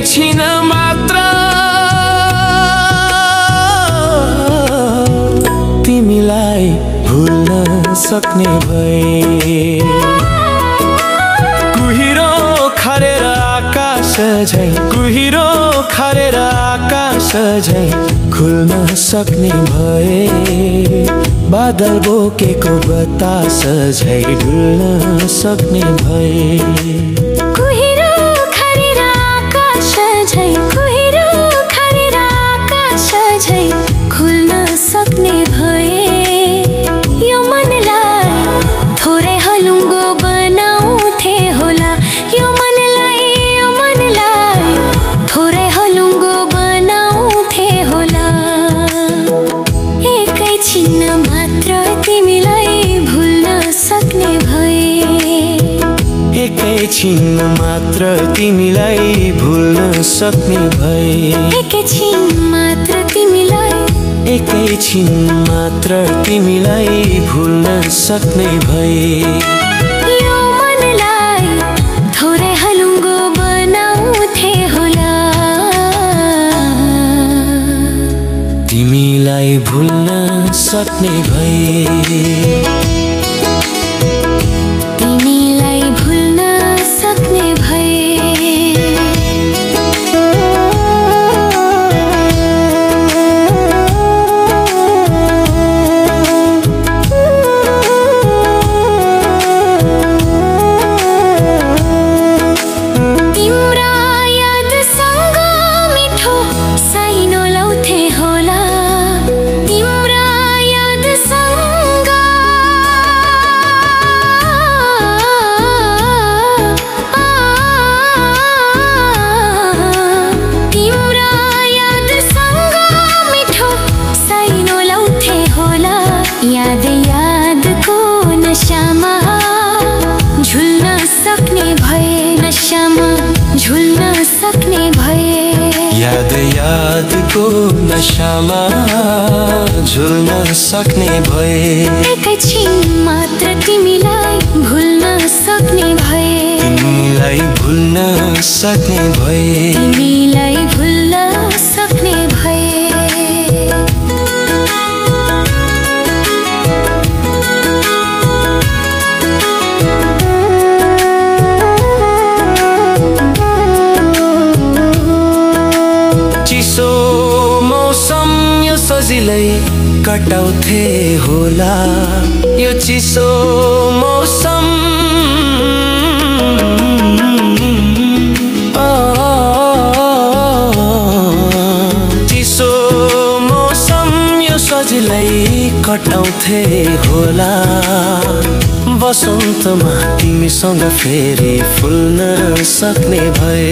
छिन मात्र तिमीलाई भुल्न सक्ने भए कुहिरो खरेर आकाश झैं कुहिरो खरेर आकाश झैं खुल्न सक्ने भए बादल बोकेको बतास झैं डुल्न सक्ने भए कुहिरो खरेर आकाश झैं कुहिरो खरेर आकाश झैं खुल्न सक्ने भए यो मनलाई थोरै हलुङ्गो बनाउँथे होला यो मनलाई थोरै हलुङ्गो बनाउँथे होला एकैछिन मात्र तिमीलाई भुल्न सक्ने भए एकैछिन मात्र तिमीलाई भुल्न सक्ने भए एकैछिन मात्र तिमीलाई एकैछिन मात्र तिमीलाई भुल्न सक्ने भए यो मनलाई थोरै हलुङ्गो बनाउँथे होला तिमीलाई भुल्न सक्ने भए तिमीलाई भुल्न सक्ने भए तिम्रा यादसँग मिठो साइनो लाउँथे होला तिम्रा यादसँग तिम्रा यादसँग मिठो साइनो लाउँथे होला यादको नशामा झुल्न सक्ने भए नशामा झुल्न सक्ने भए यादको नशामा झुल्न सक्ने भए एकैछिन मात्र तिमीलाई भुल्न सक्ने भए तिमीलाई भुल्न सक्ने भए तिमीलाई भुल्न सक्ने भए चिसो मौसम यो सजिलै कटाउँथे होला यो चिसो मौसम चिसो मौसम यो सजिलै कटाउँथे होला वसन्तमा तिमीसँग फेरि फुल्न सक्ने भए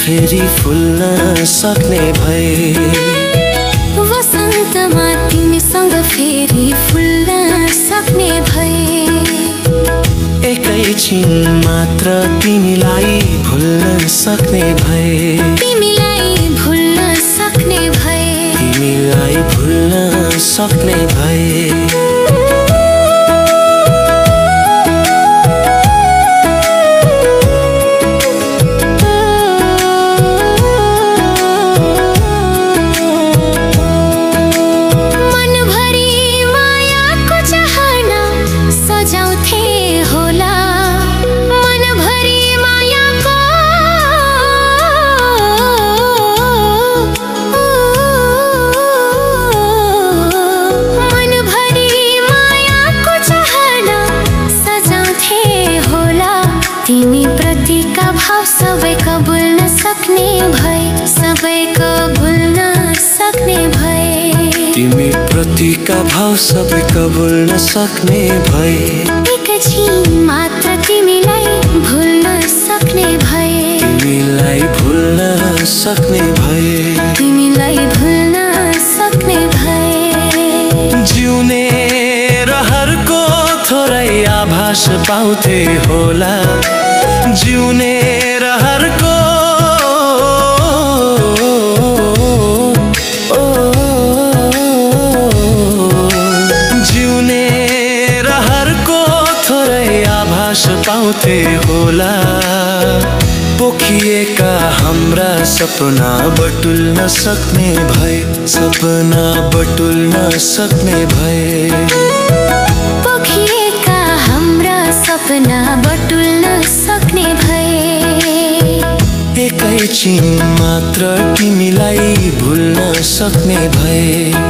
फेरि फुल्न सक्ने भए वसन्तमा तिमीसँग फेरि फुल्न सक्ने भए एकैछिन मात्र तिमीलाई भुल्न सक्ने भए तिमीलाई भुल्न सक्ने भए तिमीलाई भुल्न सक्ने भए तिमी प्रतिका भाव सबैको भुल्न सक्ने भए सबैको भुल्न सक्ने भए तिमी प्रतिका भाव सबैको भुल्न सक्ने भए एकैछिन मात्र तिमीलाई भुल्न सक्ने भए तिमीलाई भुल्न सक्ने भए तिमीलाई भुल्न सक्ने भए जिउने रहरको थोरै आभास पाउँथे होला जिउने रहरको जिउने रहरको थोरै आभास पाउँथे होला पोखिएका हाम्रा सपना बटुल्न सक्ने भए, सपना बटुल्न सक्ने भए। पोखिएका हाम्रा सपना बटुल्न सक्ने भए। एकैछिन मात्र तिमीलाई भुल्न सक्ने भए,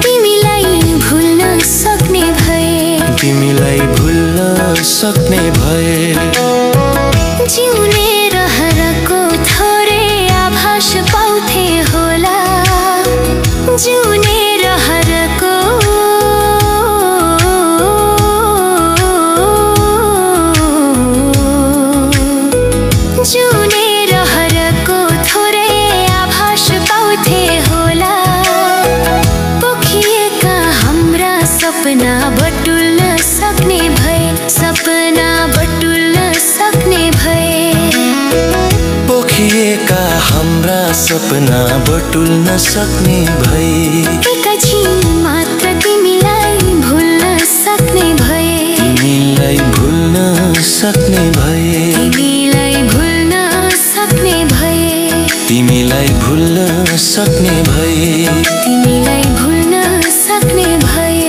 तिमीलाई भुल्न सक्ने भए, तिमीलाई भुल्न सक्ने भए। जिउने रहरको थोरै आभास पाउँथे होला, जिउने रहरको जिउने रहरको थोरै आभास पाउँथे होला। पोखिएका हाम्रा सपना बटुल्न सक्ने भए, सपना बटुल्न सक्ने भए। पोखिएका हाम्रा सपना बटुल्न सक्ने भए। एकैछिन मात्र तिमीलाई भुल्न सक्ने भए, तिमीलाई भुल्न सक्ने भए, तिमीलाई भुल्न सक्ने भए, तिमीलाई भुल्न सक्ने भए, तिमीलाई भुल्न सक्ने भए,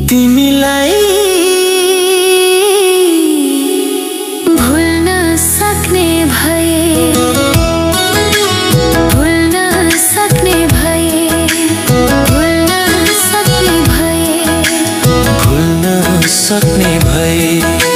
तिमीलाई भुल्न सक्ने भए, भुल्न सक्ने भए, भुल्न सक्ने भए, भुल्न सक्ने भए।